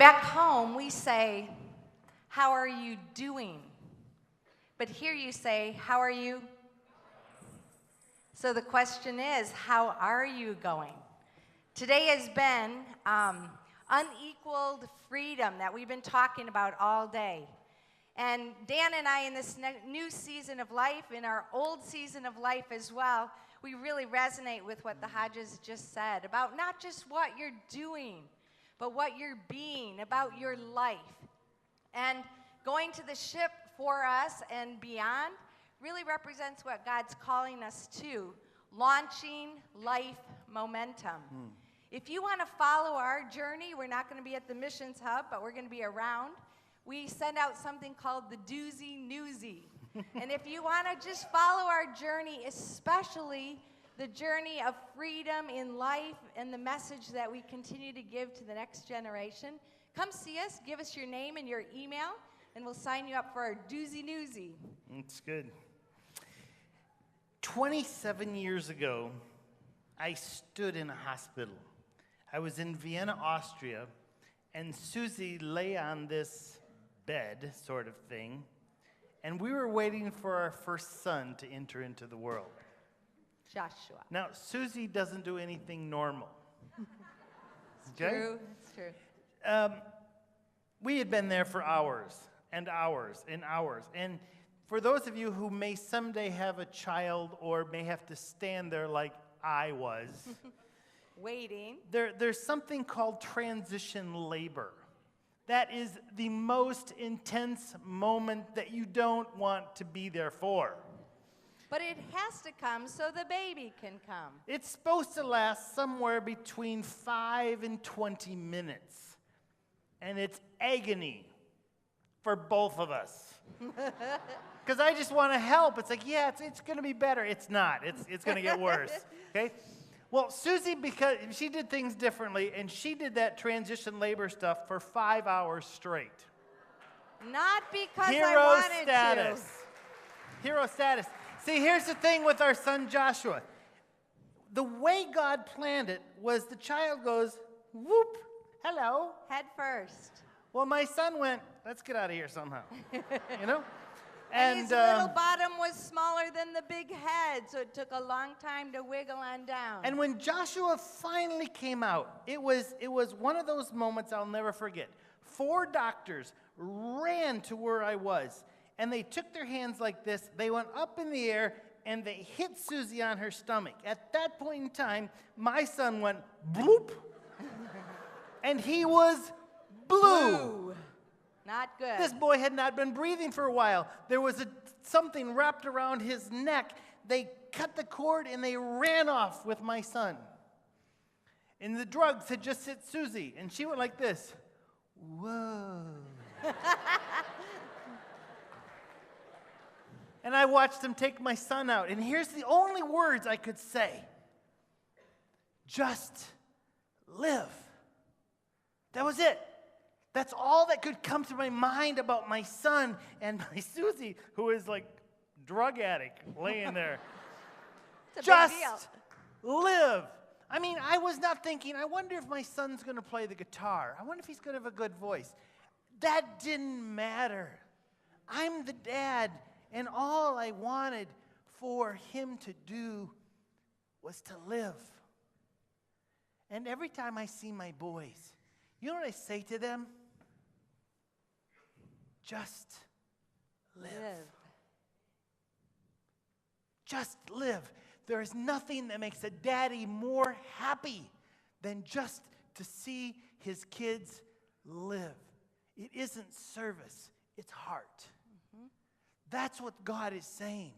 Back home, we say, how are you doing? But here you say, how are you? So the question is, how are you going? Today has been unequaled freedom that we've been talking about all day. And Dan and I, in this new season of life, in our old season of life as well, we really resonate with what the Hodges just said about not just what you're doing, but what you're being, about your life. And going to the ship for us and beyond really represents what God's calling us to, launching life momentum. If you want to follow our journey, we're not going to be at the missions hub, but we're going to be around. We send out something called the Doozy Newsy. And if you want to just follow our journey, especially the journey of freedom in life and the message that we continue to give to the next generation, come see us, give us your name and your email, and we'll sign you up for our Doozy Newsy. That's good. 27 years ago, I stood in a hospital. I was in Vienna, Austria, and Susie lay on this bed sort of thing, and we were waiting for our first son to enter into the world. Joshua. Now, Susie doesn't do anything normal. True, it's true. We had been there for hours and hours and hours. And for those of you who may someday have a child or may have to stand there like I was, waiting, there's something called transition labor. That is the most intense moment that you don't want to be there for. but it has to come so the baby can come. It's supposed to last somewhere between 5 and 20 minutes. And it's agony for both of us. Because I just want to help. It's like, yeah, it's going to be better. It's not. It's going to get worse. Okay? Well, Susie, because she did things differently, and she did that transition labor stuff for 5 hours straight. Not because I Hero wanted status. to. Hero status. See, here's the thing with our son Joshua. The way God planned it was the child goes, whoop, hello. Head first. Well, my son went, let's get out of here somehow. You know? And his little bottom was smaller than the big head, so it took a long time to wiggle on down. And when Joshua finally came out, it was one of those moments I'll never forget. 4 doctors ran to where I was, and they took their hands like this. They went up in the air, and they hit Susie on her stomach. At that point in time, my son went bloop, and he was blue. Not good. This boy had not been breathing for a while. There was something wrapped around his neck. They cut the cord, and they ran off with my son. And the drugs had just hit Susie, and she went like this. Whoa. And I watched them take my son out. And here's the only words I could say. Just live. That was it. That's all that could come to my mind about my son and my Susie, who is like drug addict laying there. It's a Just big deal. live. I mean, I was not thinking, I wonder if my son's going to play the guitar. I wonder if he's going to have a good voice. That didn't matter. I'm the dad, and all I wanted for him to do was to live. And every time I see my boys, you know what I say to them? Just live. Just live. There is nothing that makes a daddy more happy than just to see his kids live. It isn't service, it's heart. Mm-hmm. That's what God is saying.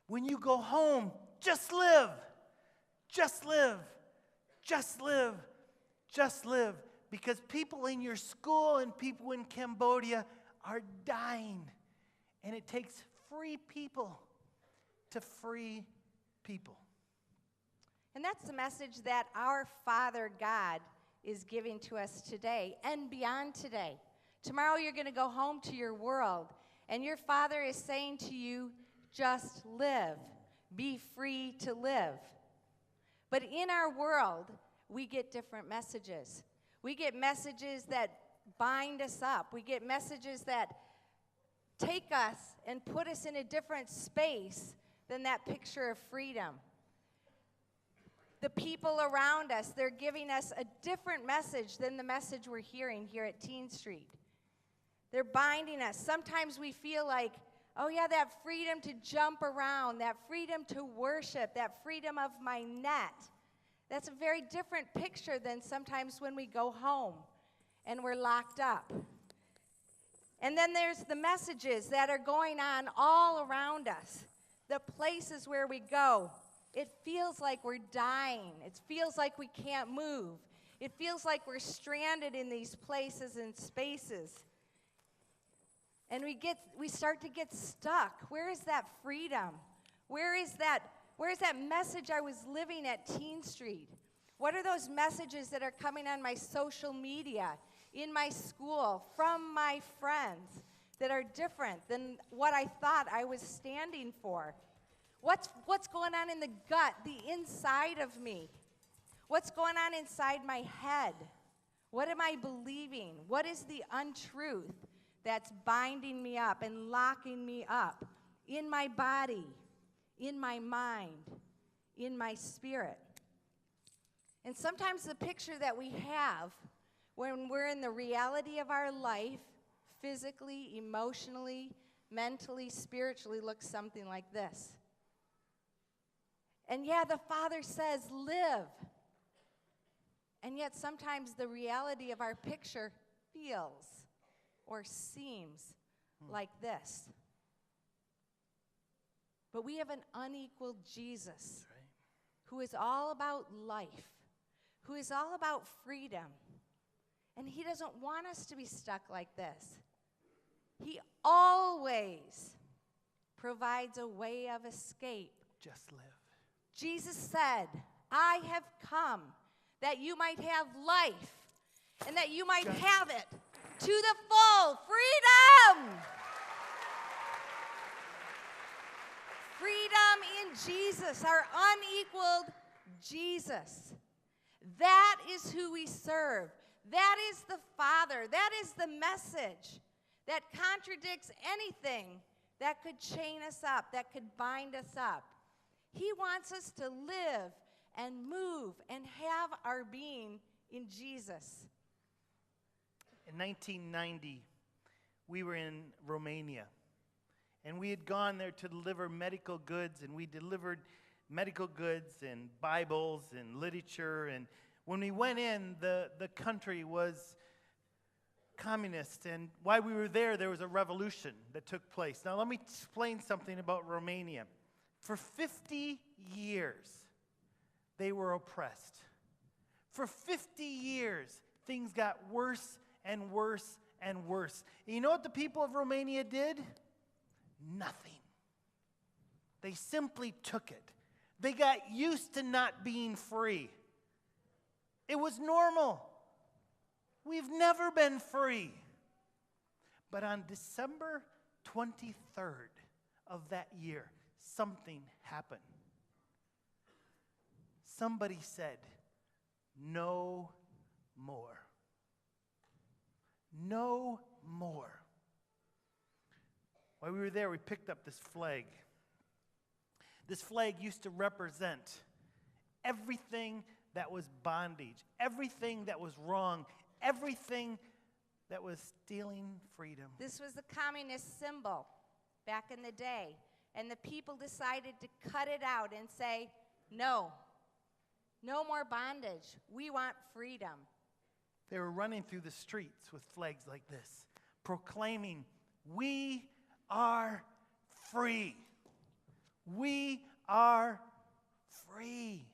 When you go home, just live. Just live. Just live. Just live. Because people in your school and people in Cambodia are dying. And it takes free people to free people. And that's the message that our Father God is giving to us today and beyond today. Tomorrow you're going to go home to your world, and your Father is saying to you, just live. Be free to live. But in our world, we get different messages. We get messages that bind us up. We get messages that take us and put us in a different space than that picture of freedom. The people around us, they're giving us a different message than the message we're hearing here at TeenStreet. They're binding us. Sometimes we feel like, oh yeah, that freedom to jump around, that freedom to worship, that freedom of my net. That's a very different picture than sometimes when we go home and we're locked up. And then there's the messages that are going on all around us, the places where we go. It feels like we're dying. It feels like we can't move. It feels like we're stranded in these places and spaces. And we start to get stuck. Where is that freedom? Where is that message I was living at TeenStreet? What are those messages that are coming on my social media, in my school, from my friends that are different than what I thought I was standing for? What's going on in the gut, the inside of me? What's going on inside my head? What am I believing? What is the untruth that's binding me up and locking me up in my body, in my mind, in my spirit? And sometimes the picture that we have when we're in the reality of our life, physically, emotionally, mentally, spiritually, looks something like this. And yeah, the Father says, live. And yet sometimes the reality of our picture feels or seems like this. But we have an unequaled Jesus who is all about life, who is all about freedom. And he doesn't want us to be stuck like this. He always provides a way of escape. Just live. Jesus said, I have come that you might have life and that you might have it to the full. Freedom! Freedom in Jesus, our unequaled Jesus. That is who we serve. That is the Father. That is the message that contradicts anything that could chain us up, that could bind us up. He wants us to live and move and have our being in Jesus. In 1990, we were in Romania, and we had gone there to deliver medical goods, and we delivered medical goods and Bibles and literature. And when we went in, the country was communist, and while we were there, there was a revolution that took place. Now, let me explain something about Romania. For 50 years, they were oppressed. For 50 years, things got worse and worse and worse. And you know what the people of Romania did? Nothing. They simply took it. They got used to not being free. It was normal. We've never been free. But on December 23rd of that year, something happened. Somebody said, no more. No more. While we were there, we picked up this flag. This flag used to represent everything that was bondage, everything that was wrong, everything that was stealing freedom. This was the communist symbol back in the day. And the people decided to cut it out and say, no, no more bondage. We want freedom. They were running through the streets with flags like this, proclaiming, we are free. We are free.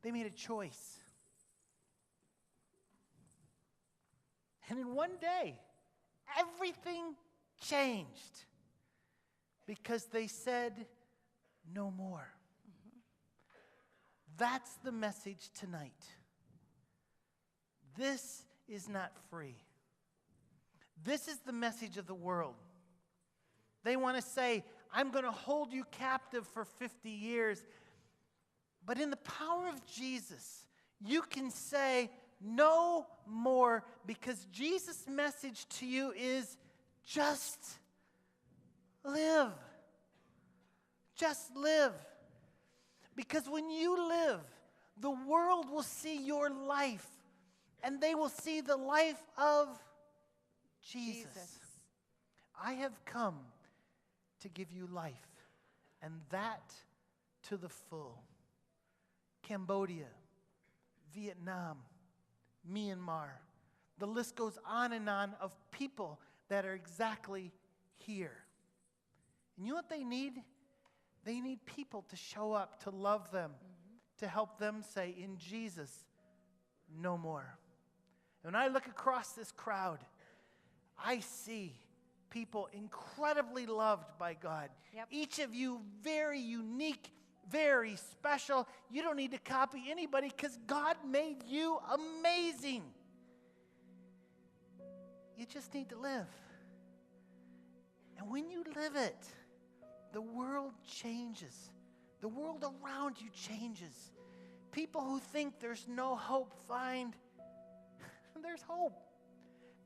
They made a choice. And in one day, everything changed because they said no more. Mm-hmm. That's the message tonight. This is not free. This is the message of the world. They want to say, I'm going to hold you captive for 50 years. But in the power of Jesus, you can say, no more, because Jesus' message to you is just live. Just live. Because when you live, the world will see your life, and they will see the life of Jesus. I have come to give you life, and that to the full. Cambodia, Vietnam, Myanmar. The list goes on and on of people that are exactly here. And you know what they need? They need people to show up, to love them, to help them say, in Jesus, no more. And when I look across this crowd, I see people incredibly loved by God. Yep. Each of you very unique, very special. You don't need to copy anybody because God made you amazing. You just need to live. And when you live it, the world changes. The world around you changes. People who think there's no hope find there's hope.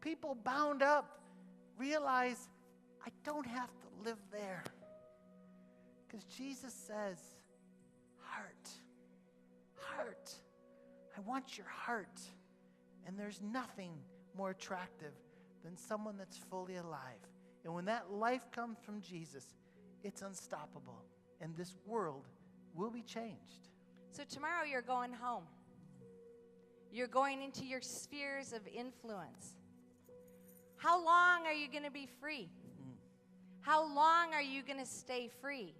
People bound up realize, I don't have to live there. Because Jesus says, heart. I want your heart. And there's nothing more attractive than someone that's fully alive. And when that life comes from Jesus, it's unstoppable. And this world will be changed. So tomorrow you're going home. You're going into your spheres of influence. How long are you going to be free? How long are you going to stay free?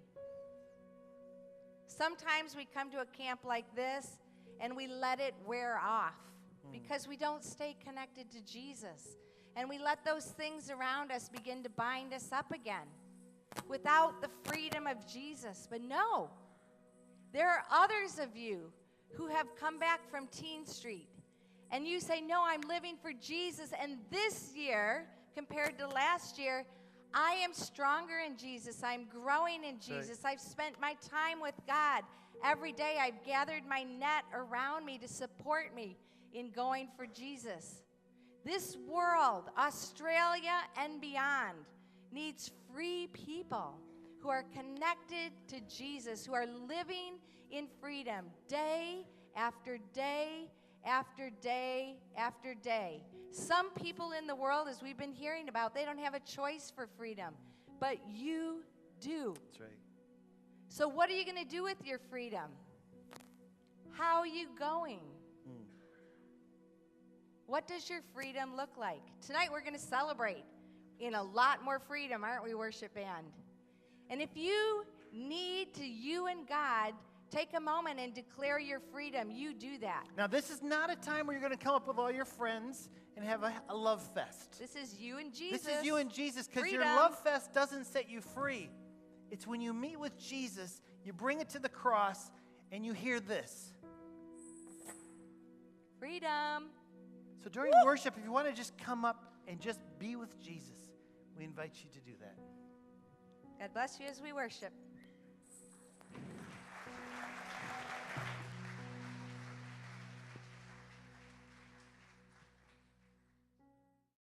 Sometimes we come to a camp like this and we let it wear off because we don't stay connected to Jesus. And we let those things around us begin to bind us up again without the freedom of Jesus. But no, there are others of you who have come back from TeenStreet, and you say, no, I'm living for Jesus, and this year, compared to last year, I am stronger in Jesus. I'm growing in Jesus. Right. I've spent my time with God. Every day I've gathered my net around me to support me in going for Jesus. This world, Australia and beyond, needs free people who are connected to Jesus, who are living in freedom day after day after day after day. Some people in the world, as we've been hearing about, they don't have a choice for freedom, but you do. That's right. So what are you going to do with your freedom? How are you going? What does your freedom look like? Tonight we're going to celebrate in a lot more freedom, aren't we, worship band? And if you need to, you and God, take a moment and declare your freedom, you do that. Now, this is not a time where you're going to come up with all your friends and have a love fest. This is you and Jesus. This is you and Jesus, because your love fest doesn't set you free. It's when you meet with Jesus, you bring it to the cross, and you hear this. Freedom. So during worship, if you want to just come up and just be with Jesus, we invite you to do that. God bless you as we worship.